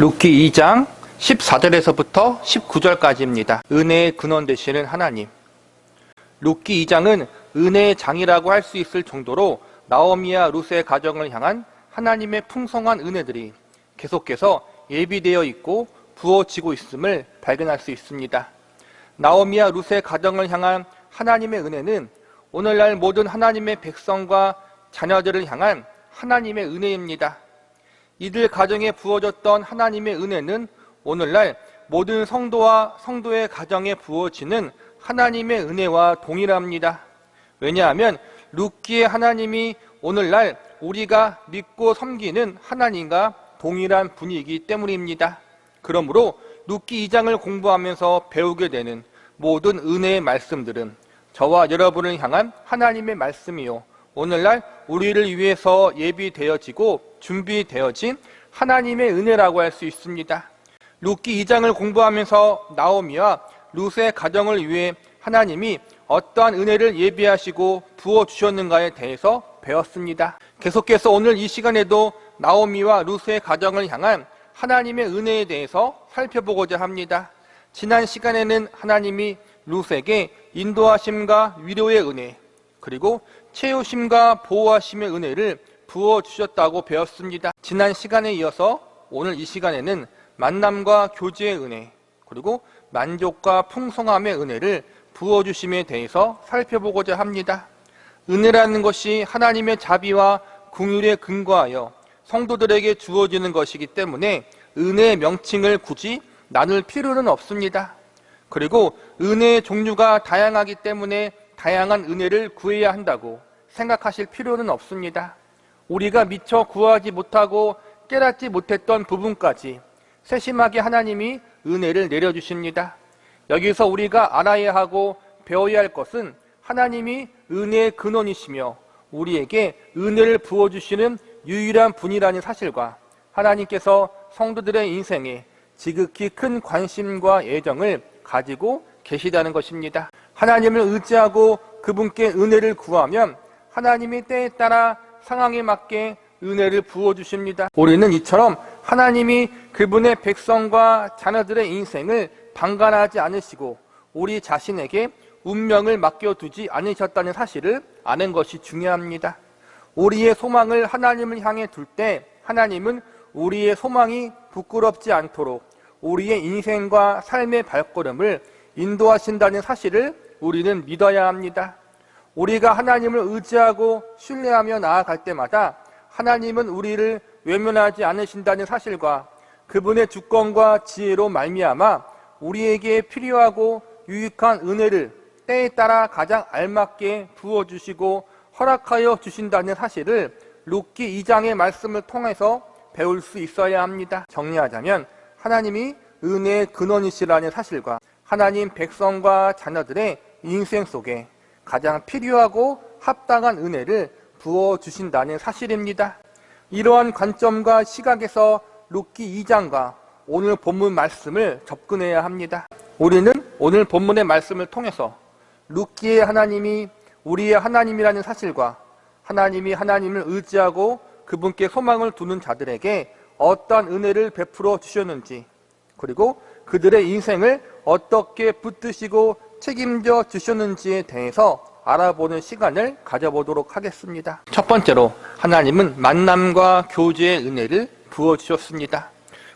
룻기 2장 14절에서부터 19절까지입니다. 은혜의 근원 되시는 하나님. 룻기 2장은 은혜의 장이라고 할 수 있을 정도로 나오미와 룻의 가정을 향한 하나님의 풍성한 은혜들이 계속해서 예비되어 있고 부어지고 있음을 발견할 수 있습니다. 나오미와 룻의 가정을 향한 하나님의 은혜는 오늘날 모든 하나님의 백성과 자녀들을 향한 하나님의 은혜입니다. 이들 가정에 부어졌던 하나님의 은혜는 오늘날 모든 성도와 성도의 가정에 부어지는 하나님의 은혜와 동일합니다. 왜냐하면 룻기의 하나님이 오늘날 우리가 믿고 섬기는 하나님과 동일한 분이기 때문입니다. 그러므로 룻기 2장을 공부하면서 배우게 되는 모든 은혜의 말씀들은 저와 여러분을 향한 하나님의 말씀이요, 오늘날 우리를 위해서 예비되어지고 준비되어진 하나님의 은혜라고 할 수 있습니다. 룻기 2장을 공부하면서 나오미와 룻의 가정을 위해 하나님이 어떠한 은혜를 예비하시고 부어주셨는가에 대해서 배웠습니다. 계속해서 오늘 이 시간에도 나오미와 룻의 가정을 향한 하나님의 은혜에 대해서 살펴보고자 합니다. 지난 시간에는 하나님이 룻에게 인도하심과 위로의 은혜, 그리고 채우심과 보호하심의 은혜를 부어주셨다고 배웠습니다. 지난 시간에 이어서 오늘 이 시간에는 만남과 교제의 은혜, 그리고 만족과 풍성함의 은혜를 부어주심에 대해서 살펴보고자 합니다. 은혜라는 것이 하나님의 자비와 긍휼에 근거하여 성도들에게 주어지는 것이기 때문에 은혜의 명칭을 굳이 나눌 필요는 없습니다. 그리고 은혜의 종류가 다양하기 때문에 다양한 은혜를 구해야 한다고 생각하실 필요는 없습니다. 우리가 미처 구하지 못하고 깨닫지 못했던 부분까지 세심하게 하나님이 은혜를 내려주십니다. 여기서 우리가 알아야 하고 배워야 할 것은 하나님이 은혜의 근원이시며 우리에게 은혜를 부어주시는 유일한 분이라는 사실과 하나님께서 성도들의 인생에 지극히 큰 관심과 애정을 가지고 계시다는 것입니다. 하나님을 의지하고 그분께 은혜를 구하면 하나님이 때에 따라 상황에 맞게 은혜를 부어주십니다. 우리는 이처럼 하나님이 그분의 백성과 자녀들의 인생을 방관하지 않으시고 우리 자신에게 운명을 맡겨두지 않으셨다는 사실을 아는 것이 중요합니다. 우리의 소망을 하나님을 향해 둘 때 하나님은 우리의 소망이 부끄럽지 않도록 우리의 인생과 삶의 발걸음을 인도하신다는 사실을 우리는 믿어야 합니다. 우리가 하나님을 의지하고 신뢰하며 나아갈 때마다 하나님은 우리를 외면하지 않으신다는 사실과 그분의 주권과 지혜로 말미암아 우리에게 필요하고 유익한 은혜를 때에 따라 가장 알맞게 부어주시고 허락하여 주신다는 사실을 룻기 2장의 말씀을 통해서 배울 수 있어야 합니다. 정리하자면 하나님이 은혜의 근원이시라는 사실과 하나님 백성과 자녀들의 인생 속에 가장 필요하고 합당한 은혜를 부어주신다는 사실입니다. 이러한 관점과 시각에서 룻기 2장과 오늘 본문 말씀을 접근해야 합니다. 우리는 오늘 본문의 말씀을 통해서 룻기의 하나님이 우리의 하나님이라는 사실과 하나님이 하나님을 의지하고 그분께 소망을 두는 자들에게 어떠한 은혜를 베풀어 주셨는지, 그리고 그들의 인생을 어떻게 붙드시고 책임져 주셨는지에 대해서 알아보는 시간을 가져보도록 하겠습니다. 첫 번째로 하나님은 만남과 교제의 은혜를 부어주셨습니다.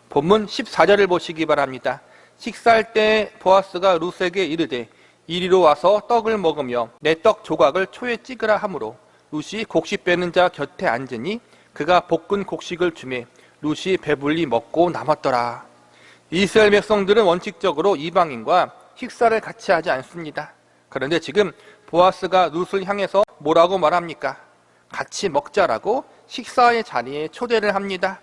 본문 14절을 보시기 바랍니다. 식사할 때 보아스가 룻에게 이르되 이리로 와서 떡을 먹으며 내 떡 조각을 초에 찍으라 하므로 룻이 곡식 빼는 자 곁에 앉으니 그가 볶은 곡식을 주매 룻이 배불리 먹고 남았더라. 이스라엘 백성들은 원칙적으로 이방인과 식사를 같이 하지 않습니다. 그런데 지금 보아스가 룻을 향해서 뭐라고 말합니까? 같이 먹자라고 식사의 자리에 초대를 합니다.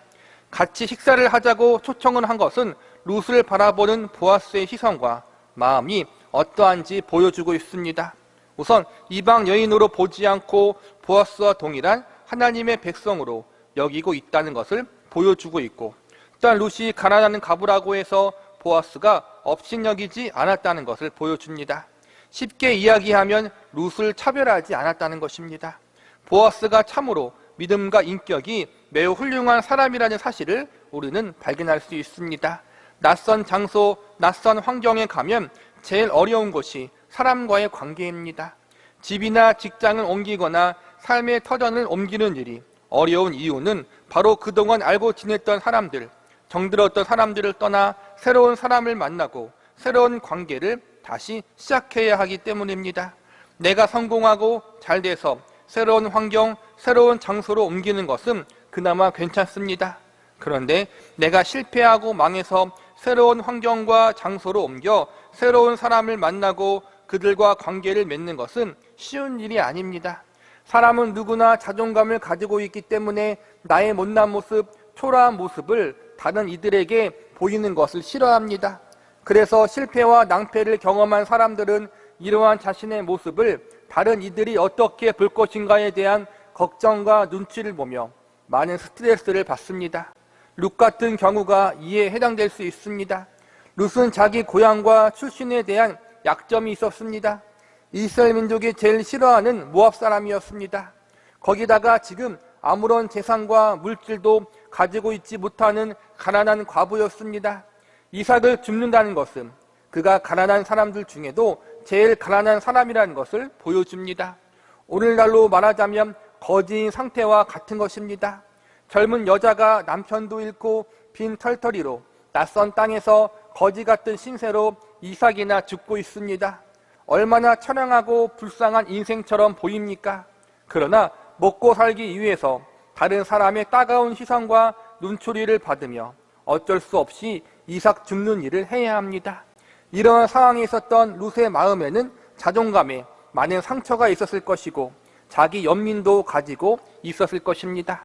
같이 식사를 하자고 초청을 한 것은 룻을 바라보는 보아스의 시선과 마음이 어떠한지 보여주고 있습니다. 우선 이방 여인으로 보지 않고 보아스와 동일한 하나님의 백성으로 여기고 있다는 것을 보여주고 있고, 또한 룻이 가난한 가부라고 해서 보아스가 업신여기지 않았다는 것을 보여줍니다. 쉽게 이야기하면 룻을 차별하지 않았다는 것입니다. 보아스가 참으로 믿음과 인격이 매우 훌륭한 사람이라는 사실을 우리는 발견할 수 있습니다. 낯선 장소, 낯선 환경에 가면 제일 어려운 것이 사람과의 관계입니다. 집이나 직장을 옮기거나 삶의 터전을 옮기는 일이 어려운 이유는 바로 그동안 알고 지냈던 사람들, 정들었던 사람들을 떠나 새로운 사람을 만나고 새로운 관계를 다시 시작해야 하기 때문입니다. 내가 성공하고 잘 돼서 새로운 환경, 새로운 장소로 옮기는 것은 그나마 괜찮습니다. 그런데 내가 실패하고 망해서 새로운 환경과 장소로 옮겨 새로운 사람을 만나고 그들과 관계를 맺는 것은 쉬운 일이 아닙니다. 사람은 누구나 자존감을 가지고 있기 때문에 나의 못난 모습, 초라한 모습을 다른 이들에게 보이는 것을 싫어합니다. 그래서 실패와 낭패를 경험한 사람들은 이러한 자신의 모습을 다른 이들이 어떻게 볼 것인가에 대한 걱정과 눈치를 보며 많은 스트레스를 받습니다. 룻 같은 경우가 이에 해당될 수 있습니다. 룻은 자기 고향과 출신에 대한 약점이 있었습니다. 이스라엘 민족이 제일 싫어하는 모압 사람이었습니다. 거기다가 지금 아무런 재산과 물질도 가지고 있지 못하는 가난한 과부였습니다. 이삭을 줍는다는 것은 그가 가난한 사람들 중에도 제일 가난한 사람이라는 것을 보여줍니다. 오늘날로 말하자면 거지인 상태와 같은 것입니다. 젊은 여자가 남편도 잃고 빈 털터리로 낯선 땅에서 거지 같은 신세로 이삭이나 죽고 있습니다. 얼마나 처량하고 불쌍한 인생처럼 보입니까? 그러나 먹고 살기 위해서 다른 사람의 따가운 시선과 눈초리를 받으며 어쩔 수 없이 이삭 줍는 일을 해야 합니다. 이러한 상황에 있었던 룻의 마음에는 자존감에 많은 상처가 있었을 것이고 자기 연민도 가지고 있었을 것입니다.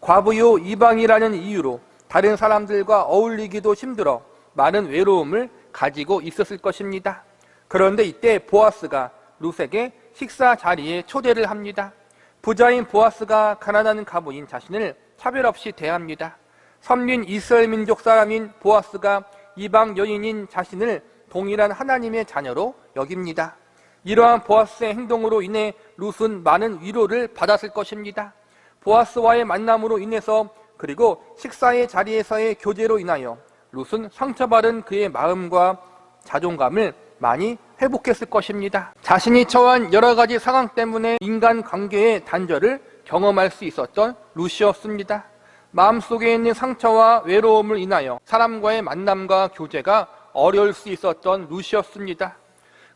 과부요 이방이라는 이유로 다른 사람들과 어울리기도 힘들어 많은 외로움을 가지고 있었을 것입니다. 그런데 이때 보아스가 룻에게 식사 자리에 초대를 합니다. 부자인 보아스가 가난한 과부인 자신을 차별 없이 대합니다. 선민 이스라엘 민족 사람인 보아스가 이방 여인인 자신을 동일한 하나님의 자녀로 여깁니다. 이러한 보아스의 행동으로 인해 룻은 많은 위로를 받았을 것입니다. 보아스와의 만남으로 인해서 그리고 식사의 자리에서의 교제로 인하여 룻은 상처받은 그의 마음과 자존감을 많이 회복했을 것입니다. 자신이 처한 여러 가지 상황 때문에 인간관계의 단절을 경험할 수 있었던 룻이었습니다. 마음속에 있는 상처와 외로움을 인하여 사람과의 만남과 교제가 어려울 수 있었던 룻이었습니다.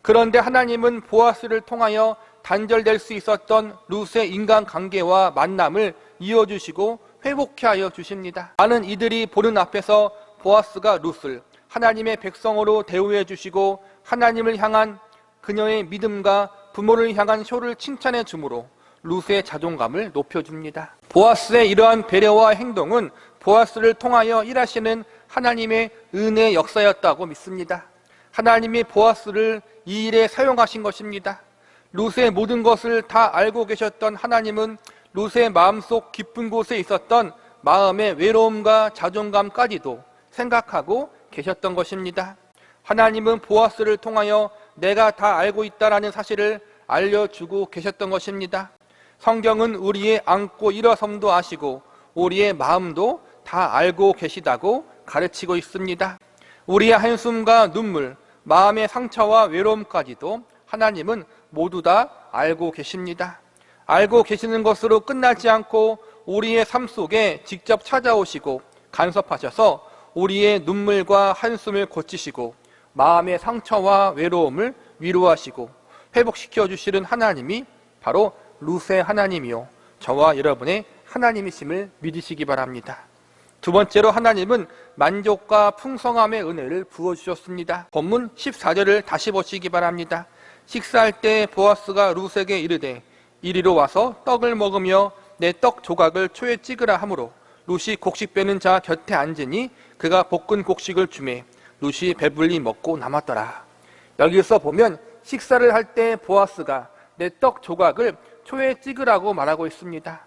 그런데 하나님은 보아스를 통하여 단절될 수 있었던 룻의 인간관계와 만남을 이어주시고 회복케 하여 주십니다. 많은 이들이 보는 앞에서 보아스가 룻을 하나님의 백성으로 대우해 주시고 하나님을 향한 그녀의 믿음과 부모를 향한 효를 칭찬해 주므로 룻의 자존감을 높여줍니다. 보아스의 이러한 배려와 행동은 보아스를 통하여 일하시는 하나님의 은혜의 역사였다고 믿습니다. 하나님이 보아스를 이 일에 사용하신 것입니다. 룻의 모든 것을 다 알고 계셨던 하나님은 룻의 마음속 깊은 곳에 있었던 마음의 외로움과 자존감까지도 생각하고 계셨던 것입니다. 하나님은 보아스를 통하여 내가 다 알고 있다라는 사실을 알려주고 계셨던 것입니다. 성경은 우리의 앉고 일어섬도 아시고 우리의 마음도 다 알고 계시다고 가르치고 있습니다. 우리의 한숨과 눈물, 마음의 상처와 외로움까지도 하나님은 모두 다 알고 계십니다. 알고 계시는 것으로 끝나지 않고 우리의 삶 속에 직접 찾아오시고 간섭하셔서 우리의 눈물과 한숨을 고치시고 마음의 상처와 외로움을 위로하시고 회복시켜 주시는 하나님이 바로 룻의 하나님이요 저와 여러분의 하나님이심을 믿으시기 바랍니다. 두 번째로 하나님은 만족과 풍성함의 은혜를 부어주셨습니다. 본문 14절을 다시 보시기 바랍니다. 식사할 때 보아스가 룻에게 이르되 이리로 와서 떡을 먹으며 내 떡 조각을 초에 찍으라 하므로 룻이 곡식 빼는 자 곁에 앉으니 그가 볶은 곡식을 주매 룻이 배불리 먹고 남았더라. 여기서 보면 식사를 할 때 보아스가 내 떡 조각을 초에 찍으라고 말하고 있습니다.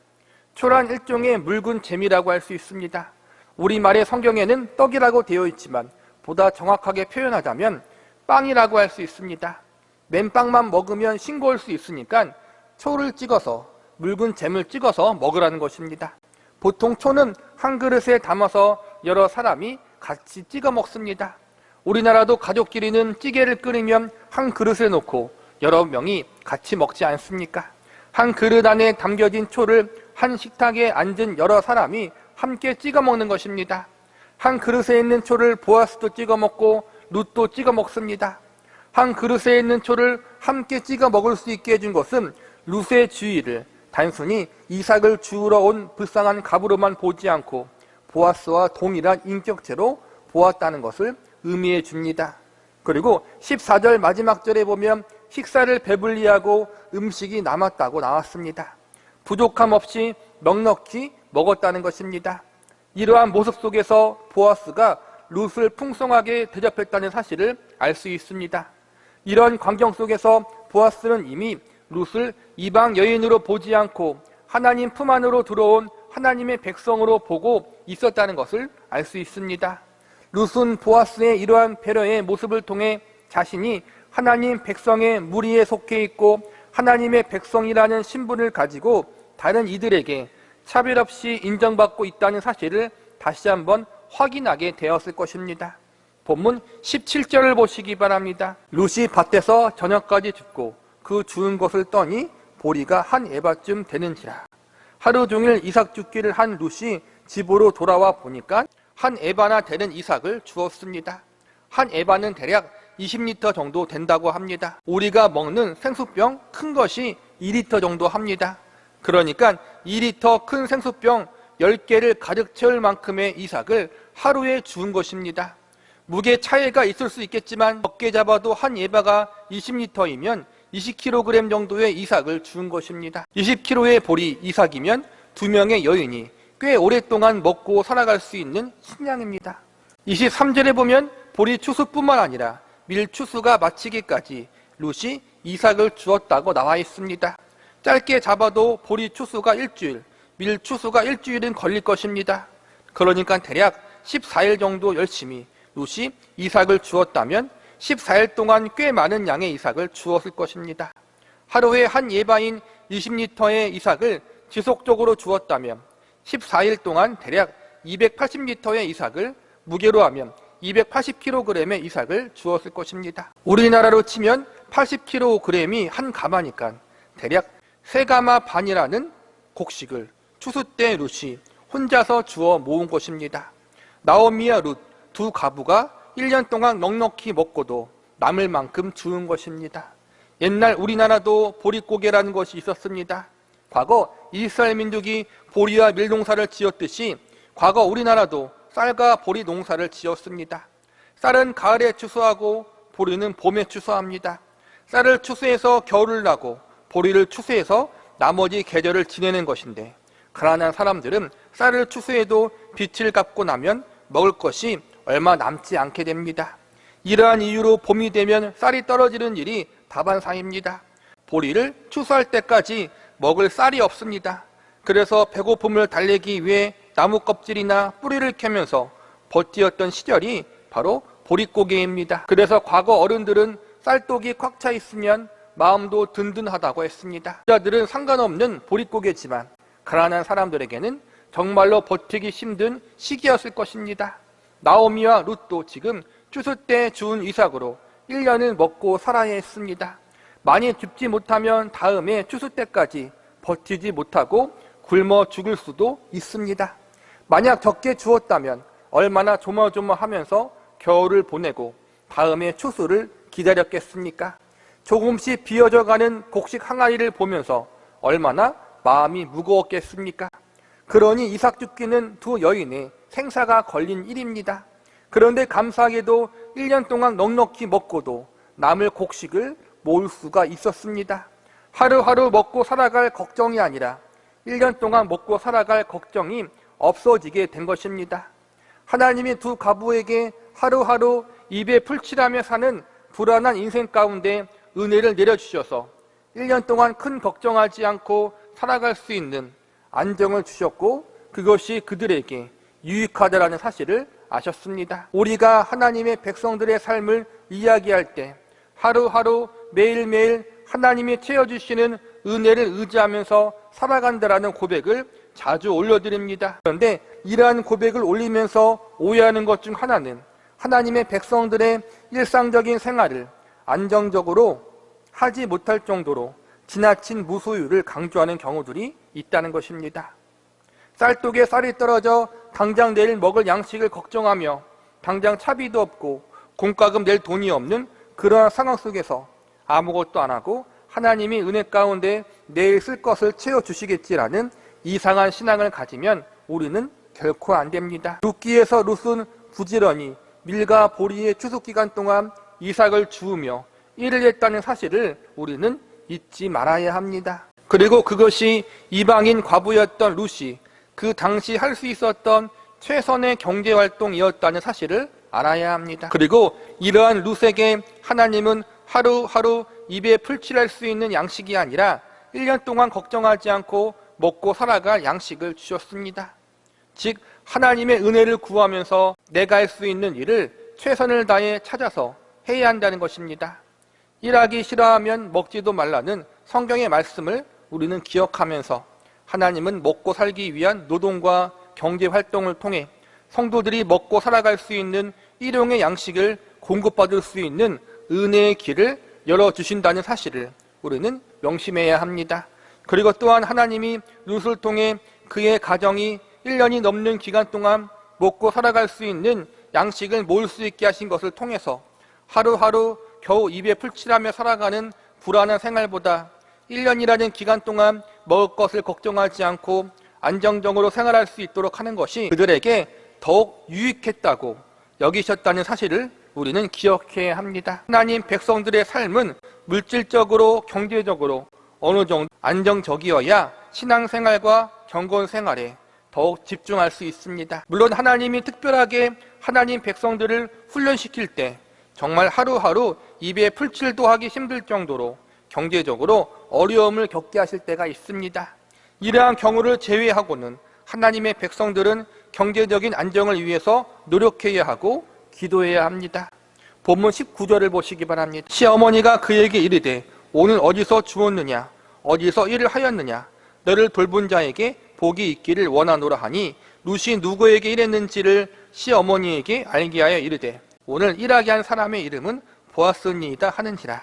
초란 일종의 묽은 잼이라고 할 수 있습니다. 우리말의 성경에는 떡이라고 되어 있지만 보다 정확하게 표현하자면 빵이라고 할 수 있습니다. 맨빵만 먹으면 싱거울 수 있으니까 초를 찍어서 묽은 잼을 찍어서 먹으라는 것입니다. 보통 초는 한 그릇에 담아서 여러 사람이 같이 찍어 먹습니다. 우리나라도 가족끼리는 찌개를 끓이면 한 그릇에 놓고 여러 명이 같이 먹지 않습니까? 한 그릇 안에 담겨진 초를 한 식탁에 앉은 여러 사람이 함께 찍어 먹는 것입니다. 한 그릇에 있는 초를 보아스도 찍어 먹고 룻도 찍어 먹습니다. 한 그릇에 있는 초를 함께 찍어 먹을 수 있게 해준 것은 룻의 주의를 단순히 이삭을 주우러 온 불쌍한 갑으로만 보지 않고 보아스와 동일한 인격체로 보았다는 것을 의미해 줍니다. 그리고 14절 마지막 절에 보면 식사를 배불리하고 음식이 남았다고 나왔습니다. 부족함 없이 넉넉히 먹었다는 것입니다. 이러한 모습 속에서 보아스가 룻을 풍성하게 대접했다는 사실을 알 수 있습니다. 이런 광경 속에서 보아스는 이미 룻을 이방 여인으로 보지 않고 하나님 품 안으로 들어온 하나님의 백성으로 보고 있었다는 것을 알 수 있습니다. 룻은 보아스의 이러한 배려의 모습을 통해 자신이 하나님 백성의 무리에 속해 있고 하나님의 백성이라는 신분을 가지고 다른 이들에게 차별 없이 인정받고 있다는 사실을 다시 한번 확인하게 되었을 것입니다. 본문 17절을 보시기 바랍니다. 룻이 밭에서 저녁까지 줍고 그 주운 것을 떠니 보리가 한 에바쯤 되는지라. 하루 종일 이삭 줍기를 한 룻이 집으로 돌아와 보니까 한 에바나 되는 이삭을 주었습니다. 한 에바는 대략 20리터 정도 된다고 합니다. 우리가 먹는 생수병 큰 것이 2리터 정도 합니다. 그러니까 2리터 큰 생수병 10개를 가득 채울 만큼의 이삭을 하루에 주운 것입니다. 무게 차이가 있을 수 있겠지만 적게 잡아도 한 에바가 20리터이면 20kg 정도의 이삭을 주운 것입니다. 20kg의 보리 이삭이면 2명의 여인이 꽤 오랫동안 먹고 살아갈 수 있는 식량입니다. 23절에 보면 보리 추수뿐만 아니라 밀 추수가 마치기까지 룻이 이삭을 주었다고 나와 있습니다. 짧게 잡아도 보리 추수가 일주일, 밀 추수가 일주일은 걸릴 것입니다. 그러니까 대략 14일 정도 열심히 룻이 이삭을 주었다면 14일 동안 꽤 많은 양의 이삭을 주었을 것입니다. 하루에 한 에바인 20리터의 이삭을 지속적으로 주었다면 14일 동안 대략 280리터의 이삭을 무게로 하면 280kg의 이삭을 주었을 것입니다. 우리나라로 치면 80kg이 한 가마니까 대략 3가마 반이라는 곡식을 추수 때 룻이 혼자서 주워 모은 것입니다. 나오미와 룻 두 가부가 1년 동안 넉넉히 먹고도 남을 만큼 주운 것입니다. 옛날 우리나라도 보릿고개라는 것이 있었습니다. 과거 이스라엘 민족이 보리와 밀 농사를 지었듯이 과거 우리나라도 쌀과 보리 농사를 지었습니다. 쌀은 가을에 추수하고 보리는 봄에 추수합니다. 쌀을 추수해서 겨울을 나고 보리를 추수해서 나머지 계절을 지내는 것인데 가난한 사람들은 쌀을 추수해도 빚을 갚고 나면 먹을 것이 얼마 남지 않게 됩니다. 이러한 이유로 봄이 되면 쌀이 떨어지는 일이 다반사입니다. 보리를 추수할 때까지 먹을 쌀이 없습니다. 그래서 배고픔을 달래기 위해 나무 껍질이나 뿌리를 캐면서 버티었던 시절이 바로 보릿고개입니다. 그래서 과거 어른들은 쌀독이 꽉 차 있으면 마음도 든든하다고 했습니다. 부자들은 상관없는 보릿고개지만 가난한 사람들에게는 정말로 버티기 힘든 시기였을 것입니다. 나오미와 룻도 지금 추수 때 주운 이삭으로 1년을 먹고 살아야 했습니다. 많이 줍지 못하면 다음에 추수 때까지 버티지 못하고 굶어 죽을 수도 있습니다. 만약 적게 주었다면 얼마나 조마조마하면서 겨울을 보내고 다음에 추수를 기다렸겠습니까? 조금씩 비어져가는 곡식 항아리를 보면서 얼마나 마음이 무거웠겠습니까? 그러니 이삭 줍기는 두 여인의 생사가 걸린 일입니다. 그런데 감사하게도 1년 동안 넉넉히 먹고도 남을 곡식을 모을 수가 있었습니다. 하루하루 먹고 살아갈 걱정이 아니라 1년 동안 먹고 살아갈 걱정이 없어지게 된 것입니다. 하나님이 두 가부에게 하루하루 입에 풀칠하며 사는 불안한 인생 가운데 은혜를 내려주셔서 1년 동안 큰 걱정하지 않고 살아갈 수 있는 안정을 주셨고 그것이 그들에게 유익하다라는 사실을 아셨습니다. 우리가 하나님의 백성들의 삶을 이야기할 때 하루하루 매일매일 하나님이 채워주시는 은혜를 의지하면서 살아간다라는 고백을 자주 올려드립니다. 그런데 이러한 고백을 올리면서 오해하는 것 중 하나는 하나님의 백성들의 일상적인 생활을 안정적으로 하지 못할 정도로 지나친 무소유를 강조하는 경우들이 있다는 것입니다. 쌀독에 쌀이 떨어져 당장 내일 먹을 양식을 걱정하며 당장 차비도 없고 공과금 낼 돈이 없는 그러한 상황 속에서 아무것도 안 하고 하나님이 은혜 가운데 내일 쓸 것을 채워주시겠지라는 이상한 신앙을 가지면 우리는 결코 안 됩니다. 룻기에서 룻은 부지런히 밀과 보리의 추수기간 동안 이삭을 주우며 일을 했다는 사실을 우리는 잊지 말아야 합니다. 그리고 그것이 이방인 과부였던 룻이 그 당시 할 수 있었던 최선의 경제활동이었다는 사실을 알아야 합니다. 그리고 이러한 룻에게 하나님은 하루하루 입에 풀칠할 수 있는 양식이 아니라 1년 동안 걱정하지 않고 먹고 살아갈 양식을 주셨습니다. 즉 하나님의 은혜를 구하면서 내가 할 수 있는 일을 최선을 다해 찾아서 해야 한다는 것입니다. 일하기 싫어하면 먹지도 말라는 성경의 말씀을 우리는 기억하면서 하나님은 먹고 살기 위한 노동과 경제활동을 통해 성도들이 먹고 살아갈 수 있는 일용의 양식을 공급받을 수 있는 은혜의 길을 열어주신다는 사실을 우리는 명심해야 합니다. 그리고 또한 하나님이 룻을 통해 그의 가정이 1년이 넘는 기간 동안 먹고 살아갈 수 있는 양식을 모을 수 있게 하신 것을 통해서 하루하루 겨우 입에 풀칠하며 살아가는 불안한 생활보다 1년이라는 기간 동안 먹을 것을 걱정하지 않고 안정적으로 생활할 수 있도록 하는 것이 그들에게 더욱 유익했다고 여기셨다는 사실을 우리는 기억해야 합니다. 하나님 백성들의 삶은 물질적으로 경제적으로 어느 정도 안정적이어야 신앙생활과 경건생활에 더욱 집중할 수 있습니다. 물론 하나님이 특별하게 하나님 백성들을 훈련시킬 때 정말 하루하루 입에 풀칠도 하기 힘들 정도로 경제적으로 어려움을 겪게 하실 때가 있습니다. 이러한 경우를 제외하고는 하나님의 백성들은 경제적인 안정을 위해서 노력해야 하고 기도해야 합니다. 본문 19절을 보시기 바랍니다. 시어머니가 그에게 이르되 오늘 어디서 주었느냐 어디서 일을 하였느냐 너를 돌본 자에게 복이 있기를 원하노라 하니 룻이 누구에게 일했는지를 시어머니에게 알게 하여 이르되 오늘 일하게 한 사람의 이름은 보아스니이다 하는지라.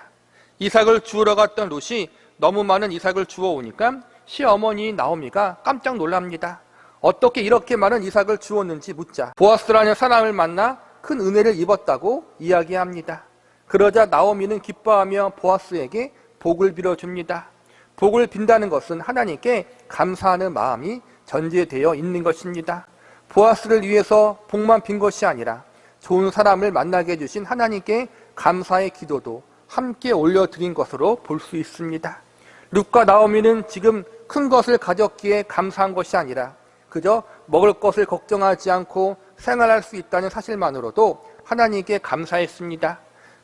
이삭을 주우러 갔던 룻이 너무 많은 이삭을 주워오니까 시어머니 나오미가 깜짝 놀랍니다. 어떻게 이렇게 많은 이삭을 주웠는지 묻자 보아스라는 사람을 만나 큰 은혜를 입었다고 이야기합니다. 그러자 나오미는 기뻐하며 보아스에게 복을 빌어줍니다. 복을 빈다는 것은 하나님께 감사하는 마음이 전제되어 있는 것입니다. 보아스를 위해서 복만 빈 것이 아니라 좋은 사람을 만나게 해주신 하나님께 감사의 기도도 함께 올려드린 것으로 볼 수 있습니다. 룻과 나오미는 지금 큰 것을 가졌기에 감사한 것이 아니라 그저 먹을 것을 걱정하지 않고 생활할 수 있다는 사실만으로도 하나님께 감사했습니다.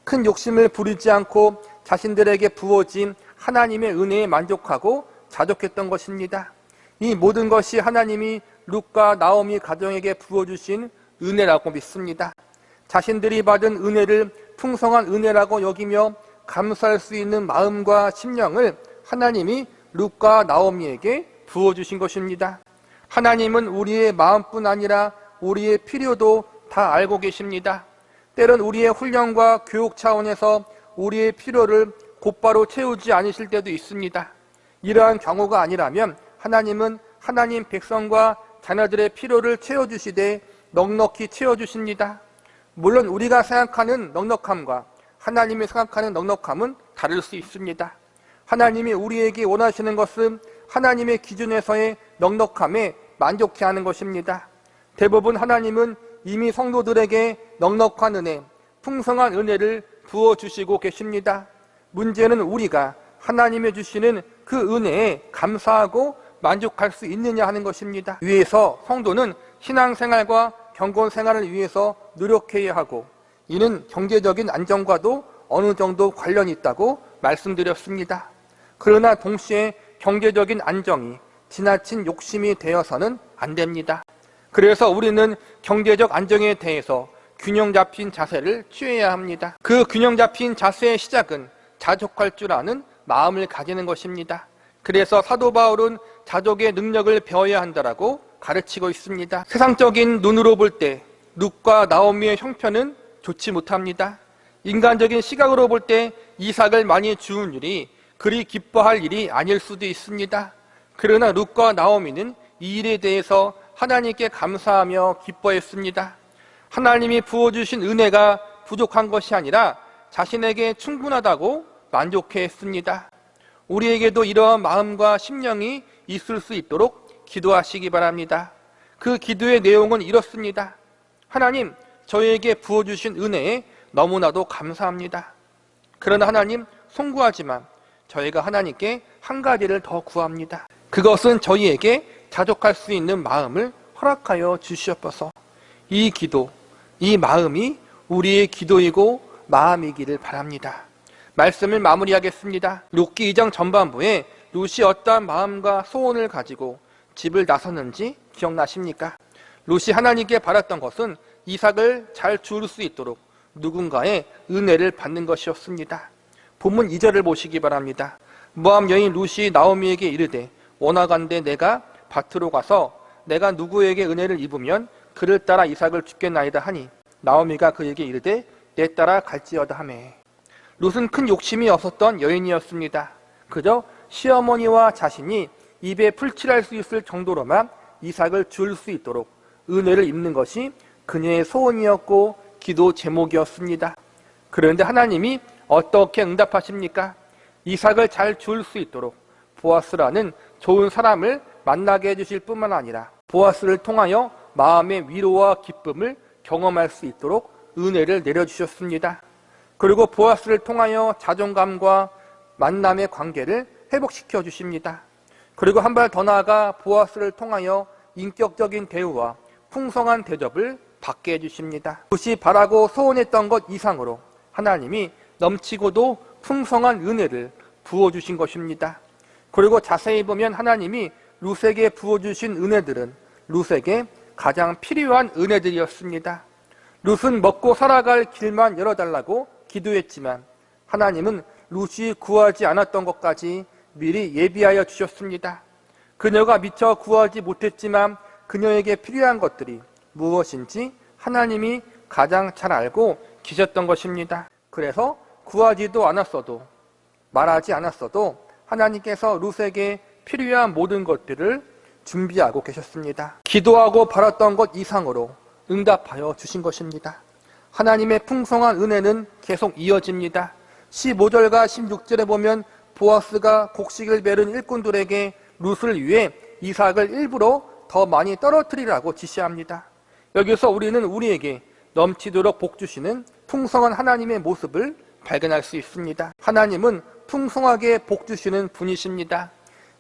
큰 욕심을 부리지 않고 자신들에게 부어진 하나님의 은혜에 만족하고 자족했던 것입니다. 이 모든 것이 하나님이 룻과 나오미 가정에게 부어주신 은혜라고 믿습니다. 자신들이 받은 은혜를 풍성한 은혜라고 여기며 감사할 수 있는 마음과 심령을 하나님이 룻과 나오미에게 부어주신 것입니다. 하나님은 우리의 마음뿐 아니라 우리의 필요도 다 알고 계십니다. 때론 우리의 훈련과 교육 차원에서 우리의 필요를 곧바로 채우지 않으실 때도 있습니다. 이러한 경우가 아니라면 하나님은 하나님 백성과 자녀들의 필요를 채워주시되 넉넉히 채워주십니다. 물론 우리가 생각하는 넉넉함과 하나님이 생각하는 넉넉함은 다를 수 있습니다. 하나님이 우리에게 원하시는 것은 하나님의 기준에서의 넉넉함에 만족해 하는 것입니다. 대부분 하나님은 이미 성도들에게 넉넉한 은혜, 풍성한 은혜를 부어주시고 계십니다. 문제는 우리가 하나님이 주시는 그 은혜에 감사하고 만족할 수 있느냐 하는 것입니다. 위에서 성도는 신앙생활과 경건생활을 위해서 노력해야 하고 이는 경제적인 안정과도 어느 정도 관련이 있다고 말씀드렸습니다. 그러나 동시에 경제적인 안정이 지나친 욕심이 되어서는 안 됩니다. 그래서 우리는 경제적 안정에 대해서 균형 잡힌 자세를 취해야 합니다. 그 균형 잡힌 자세의 시작은 자족할 줄 아는 마음을 가지는 것입니다. 그래서 사도 바울은 자족의 능력을 배워야 한다라고 가르치고 있습니다. 세상적인 눈으로 볼 때 룻과 나오미의 형편은 좋지 못합니다. 인간적인 시각으로 볼 때 이삭을 많이 주운 일이 그리 기뻐할 일이 아닐 수도 있습니다. 그러나 룻과 나오미는 이 일에 대해서 하나님께 감사하며 기뻐했습니다. 하나님이 부어주신 은혜가 부족한 것이 아니라 자신에게 충분하다고 만족해했습니다. 우리에게도 이러한 마음과 심령이 있을 수 있도록 기도하시기 바랍니다. 그 기도의 내용은 이렇습니다. 하나님, 저희에게 부어주신 은혜에 너무나도 감사합니다. 그러나 하나님, 송구하지만 저희가 하나님께 한 가지를 더 구합니다. 그것은 저희에게 자족할 수 있는 마음을 허락하여 주시옵소서. 이 기도, 이 마음이 우리의 기도이고 마음이기를 바랍니다. 말씀을 마무리하겠습니다. 룻기 2장 전반부에 룻이 어떠한 마음과 소원을 가지고 집을 나섰는지 기억나십니까? 룻이 하나님께 바랐던 것은 이삭을 잘 주울 수 있도록 누군가의 은혜를 받는 것이었습니다. 본문 2절을 보시기 바랍니다. 모압 여인 룻이 나오미에게 이르되 원하간대 내가 밭으로 가서 내가 누구에게 은혜를 입으면 그를 따라 이삭을 주겠나이다 하니 나오미가 그에게 이르되 내 따라 갈지어다 하매. 룻은 큰 욕심이 없었던 여인이었습니다. 그저 시어머니와 자신이 입에 풀칠할 수 있을 정도로만 이삭을 줄 수 있도록 은혜를 입는 것이 그녀의 소원이었고 기도 제목이었습니다. 그런데 하나님이 어떻게 응답하십니까? 이삭을 잘 줄 수 있도록 보아스라는 좋은 사람을 만나게 해주실 뿐만 아니라 보아스를 통하여 마음의 위로와 기쁨을 경험할 수 있도록 은혜를 내려주셨습니다. 그리고 보아스를 통하여 자존감과 만남의 관계를 회복시켜 주십니다. 그리고 한 발 더 나아가 보아스를 통하여 인격적인 대우와 풍성한 대접을 받게 해주십니다. 룻이 바라고 소원했던 것 이상으로 하나님이 넘치고도 풍성한 은혜를 부어주신 것입니다. 그리고 자세히 보면 하나님이 룻에게 부어주신 은혜들은 룻에게 가장 필요한 은혜들이었습니다. 룻은 먹고 살아갈 길만 열어달라고 기도했지만 하나님은 룻이 구하지 않았던 것까지 미리 예비하여 주셨습니다. 그녀가 미처 구하지 못했지만 그녀에게 필요한 것들이 무엇인지 하나님이 가장 잘 알고 계셨던 것입니다. 그래서 구하지도 않았어도 말하지 않았어도 하나님께서 룻에게 필요한 모든 것들을 준비하고 계셨습니다. 기도하고 바랐던 것 이상으로 응답하여 주신 것입니다. 하나님의 풍성한 은혜는 계속 이어집니다. 15절과 16절에 보면 보아스가 곡식을 베른 일꾼들에게 룻을 위해 이삭을 일부러 더 많이 떨어뜨리라고 지시합니다. 여기서 우리는 우리에게 넘치도록 복 주시는 풍성한 하나님의 모습을 발견할 수 있습니다. 하나님은 풍성하게 복 주시는 분이십니다.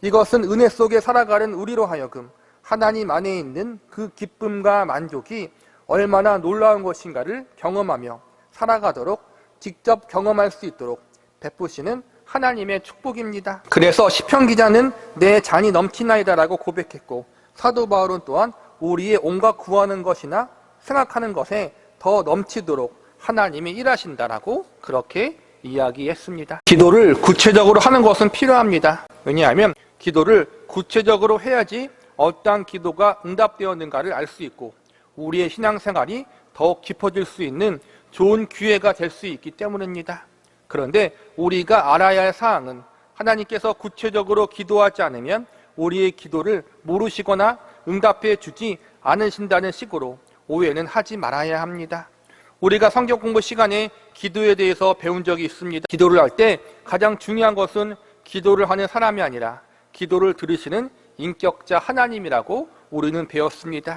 이것은 은혜 속에 살아가는 우리로 하여금 하나님 안에 있는 그 기쁨과 만족이 얼마나 놀라운 것인가를 경험하며 살아가도록 직접 경험할 수 있도록 베푸시는 하나님의 축복입니다. 그래서 시편 기자는 내 잔이 넘치나이다라고 고백했고 사도 바울은 또한 우리의 온갖 구하는 것이나 생각하는 것에 더 넘치도록 하나님이 일하신다라고 그렇게 이야기했습니다. 기도를 구체적으로 하는 것은 필요합니다. 왜냐하면 기도를 구체적으로 해야지 어떠한 기도가 응답되었는가를 알 수 있고 우리의 신앙생활이 더욱 깊어질 수 있는 좋은 기회가 될 수 있기 때문입니다. 그런데 우리가 알아야 할 사항은 하나님께서 구체적으로 기도하지 않으면 우리의 기도를 모르시거나 응답해 주지 않으신다는 식으로 오해는 하지 말아야 합니다. 우리가 성경 공부 시간에 기도에 대해서 배운 적이 있습니다. 기도를 할 때 가장 중요한 것은 기도를 하는 사람이 아니라 기도를 들으시는 인격자 하나님이라고 우리는 배웠습니다.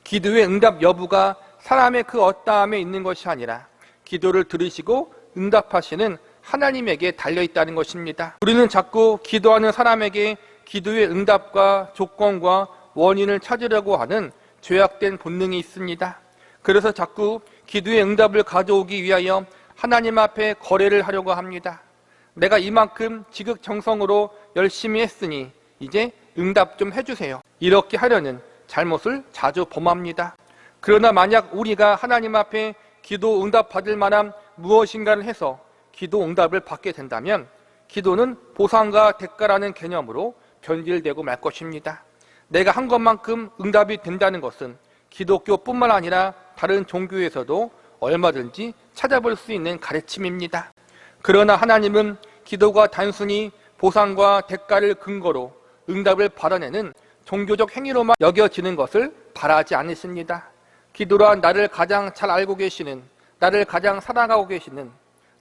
기도의 응답 여부가 사람의 그 어떠함에 있는 것이 아니라 기도를 들으시고 응답하시는 하나님에게 달려있다는 것입니다. 우리는 자꾸 기도하는 사람에게 기도의 응답과 조건과 원인을 찾으려고 하는 죄악된 본능이 있습니다. 그래서 자꾸 기도의 응답을 가져오기 위하여 하나님 앞에 거래를 하려고 합니다. 내가 이만큼 지극정성으로 열심히 했으니 이제 응답 좀 해주세요. 이렇게 하려는 잘못을 자주 범합니다. 그러나 만약 우리가 하나님 앞에 기도 응답 받을 만한 무엇인가를 해서 기도 응답을 받게 된다면 기도는 보상과 대가라는 개념으로 변질되고 말 것입니다. 내가 한 것만큼 응답이 된다는 것은 기독교뿐만 아니라 다른 종교에서도 얼마든지 찾아볼 수 있는 가르침입니다. 그러나 하나님은 기도가 단순히 보상과 대가를 근거로 응답을 받아내는 종교적 행위로만 여겨지는 것을 바라지 않으십니다. 기도란 나를 가장 잘 알고 계시는, 나를 가장 사랑하고 계시는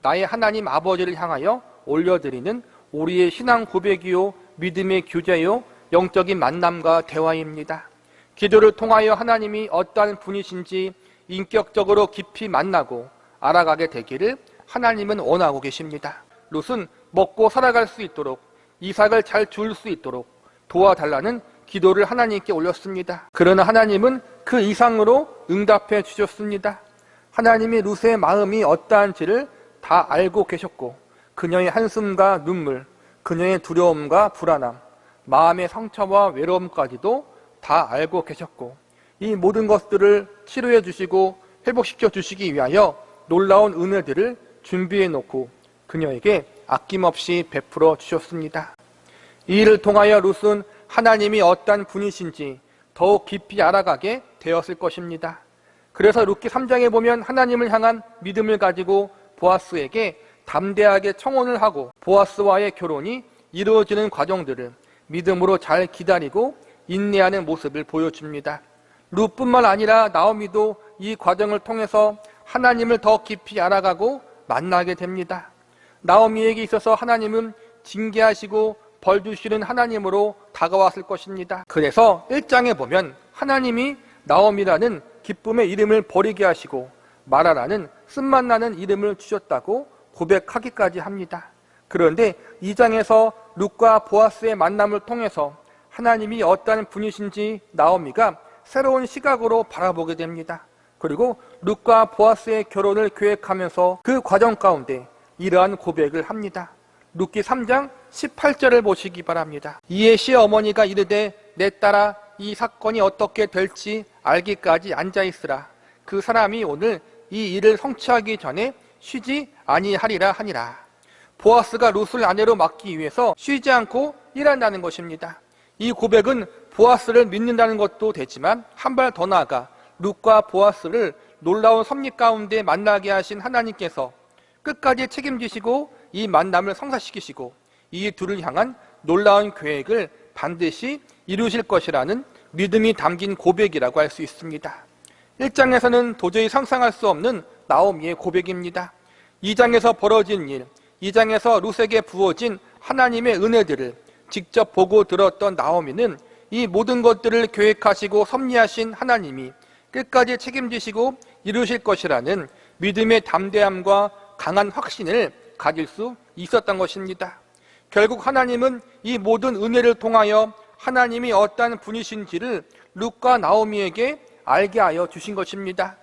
나의 하나님 아버지를 향하여 올려드리는 우리의 신앙 고백이요, 믿음의 교제요, 영적인 만남과 대화입니다. 기도를 통하여 하나님이 어떠한 분이신지 인격적으로 깊이 만나고 알아가게 되기를 하나님은 원하고 계십니다. 롯은 먹고 살아갈 수 있도록, 이삭을 잘 줄 수 있도록 도와달라는 기도를 하나님께 올렸습니다. 그러나 하나님은 그 이상으로 응답해 주셨습니다. 하나님이 롯의 마음이 어떠한지를 다 알고 계셨고, 그녀의 한숨과 눈물, 그녀의 두려움과 불안함, 마음의 상처와 외로움까지도 다 알고 계셨고, 이 모든 것들을 치료해 주시고 회복시켜 주시기 위하여 놀라운 은혜들을 준비해 놓고 그녀에게 아낌없이 베풀어 주셨습니다. 이 일을 통하여 롯은 하나님이 어떠한 분이신지 더욱 깊이 알아가게 되었을 것입니다. 그래서 룻기 3장에 보면 하나님을 향한 믿음을 가지고 보아스에게 담대하게 청혼을 하고 보아스와의 결혼이 이루어지는 과정들을 믿음으로 잘 기다리고 인내하는 모습을 보여줍니다. 룻뿐만 아니라 나오미도 이 과정을 통해서 하나님을 더 깊이 알아가고 만나게 됩니다. 나오미에게 있어서 하나님은 징계하시고 벌 주시는 하나님으로 다가왔을 것입니다. 그래서 1장에 보면 하나님이 나오미라는 기쁨의 이름을 버리게 하시고 마라라는 쓴맛 나는 이름을 주셨다고 고백하기까지 합니다. 그런데 2장에서 룻과 보아스의 만남을 통해서 하나님이 어떠한 분이신지 나오미가 새로운 시각으로 바라보게 됩니다. 그리고 룻과 보아스의 결혼을 계획하면서 그 과정 가운데 이러한 고백을 합니다. 룻기 3장 18절을 보시기 바랍니다. 이에 시어머니가 이르되 내 딸아 이 사건이 어떻게 될지 알기까지 앉아있으라. 그 사람이 오늘 이 일을 성취하기 전에 쉬지 아니하리라 하니라. 보아스가 룻을 아내로 맡기 위해서 쉬지 않고 일한다는 것입니다. 이 고백은 보아스를 믿는다는 것도 되지만 한 발 더 나아가 룻과 보아스를 놀라운 섭리 가운데 만나게 하신 하나님께서 끝까지 책임지시고 이 만남을 성사시키시고 이 둘을 향한 놀라운 계획을 반드시 이루실 것이라는 믿음이 담긴 고백이라고 할 수 있습니다. 1장에서는 도저히 상상할 수 없는 나오미의 고백입니다. 2장에서 벌어진 일, 2장에서 룻에게 부어진 하나님의 은혜들을 직접 보고 들었던 나오미는 이 모든 것들을 계획하시고 섭리하신 하나님이 끝까지 책임지시고 이루실 것이라는 믿음의 담대함과 강한 확신을 가질 수 있었던 것입니다. 결국 하나님은 이 모든 은혜를 통하여 하나님이 어떠한 분이신지를 룻과 나오미에게 알게 하여 주신 것입니다.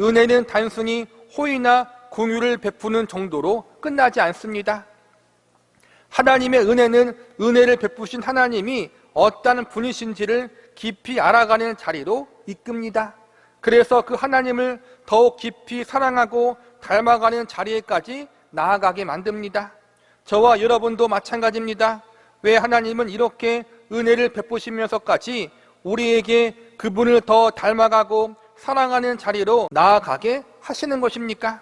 은혜는 단순히 호의나 공유를 베푸는 정도로 끝나지 않습니다. 하나님의 은혜는 은혜를 베푸신 하나님이 어떠한 분이신지를 깊이 알아가는 자리로 이끕니다. 그래서 그 하나님을 더욱 깊이 사랑하고 닮아가는 자리에까지 나아가게 만듭니다. 저와 여러분도 마찬가지입니다. 왜 하나님은 이렇게 은혜를 베푸시면서까지 우리에게 그분을 더 닮아가고 사랑하는 자리로 나아가게 하시는 것입니까?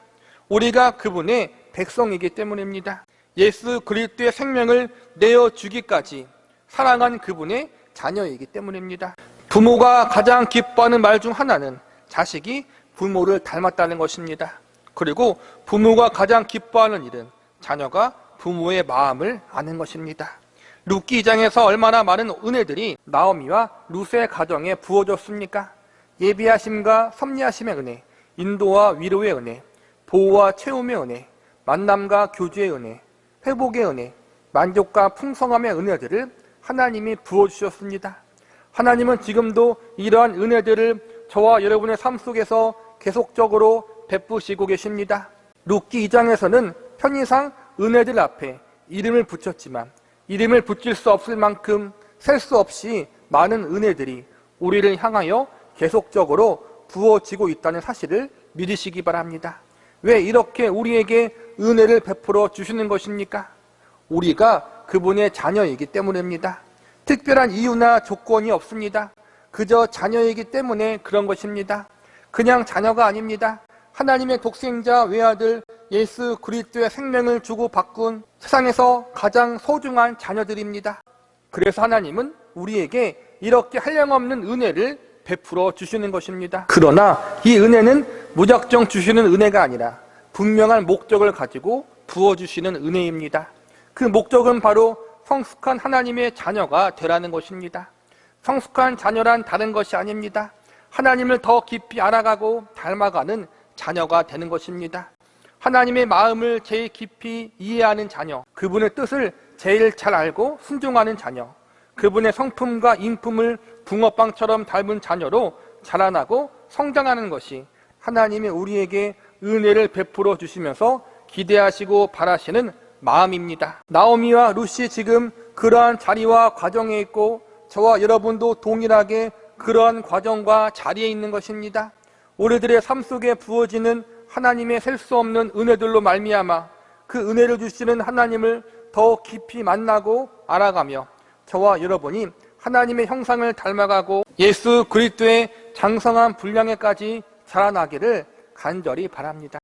우리가 그분의 백성이기 때문입니다. 예수 그리스도의 생명을 내어주기까지 사랑한 그분의 자녀이기 때문입니다. 부모가 가장 기뻐하는 말 중 하나는 자식이 부모를 닮았다는 것입니다. 그리고 부모가 가장 기뻐하는 일은 자녀가 부모의 마음을 아는 것입니다. 룻기 2장에서 얼마나 많은 은혜들이 나오미와 룻의 가정에 부어졌습니까? 예비하심과 섭리하심의 은혜, 인도와 위로의 은혜, 보호와 채움의 은혜, 만남과 교제의 은혜, 회복의 은혜, 만족과 풍성함의 은혜들을 하나님이 부어주셨습니다. 하나님은 지금도 이러한 은혜들을 저와 여러분의 삶 속에서 계속적으로 베푸시고 계십니다. 룻기 2장에서는 편의상 은혜들 앞에 이름을 붙였지만 이름을 붙일 수 없을 만큼 셀 수 없이 많은 은혜들이 우리를 향하여 계속적으로 부어지고 있다는 사실을 믿으시기 바랍니다. 왜 이렇게 우리에게 은혜를 베풀어 주시는 것입니까? 우리가 그분의 자녀이기 때문입니다. 특별한 이유나 조건이 없습니다. 그저 자녀이기 때문에 그런 것입니다. 그냥 자녀가 아닙니다. 하나님의 독생자 외아들 예수 그리스도의 생명을 주고 바꾼 세상에서 가장 소중한 자녀들입니다. 그래서 하나님은 우리에게 이렇게 한량없는 은혜를 베풀어 주시는 것입니다. 그러나 이 은혜는 무작정 주시는 은혜가 아니라 분명한 목적을 가지고 부어주시는 은혜입니다. 그 목적은 바로 성숙한 하나님의 자녀가 되라는 것입니다. 성숙한 자녀란 다른 것이 아닙니다. 하나님을 더 깊이 알아가고 닮아가는 자녀가 되는 것입니다. 하나님의 마음을 제일 깊이 이해하는 자녀, 그분의 뜻을 제일 잘 알고 순종하는 자녀, 그분의 성품과 인품을 붕어빵처럼 닮은 자녀로 자라나고 성장하는 것이 하나님의 우리에게 은혜를 베풀어 주시면서 기대하시고 바라시는 마음입니다. 나오미와 룻이 지금 그러한 자리와 과정에 있고 저와 여러분도 동일하게 그러한 과정과 자리에 있는 것입니다. 우리들의 삶 속에 부어지는 하나님의 셀 수 없는 은혜들로 말미암아 그 은혜를 주시는 하나님을 더 깊이 만나고 알아가며 저와 여러분이 하나님의 형상을 닮아가고 예수 그리스도의 장성한 분량에까지 자라나기를 간절히 바랍니다.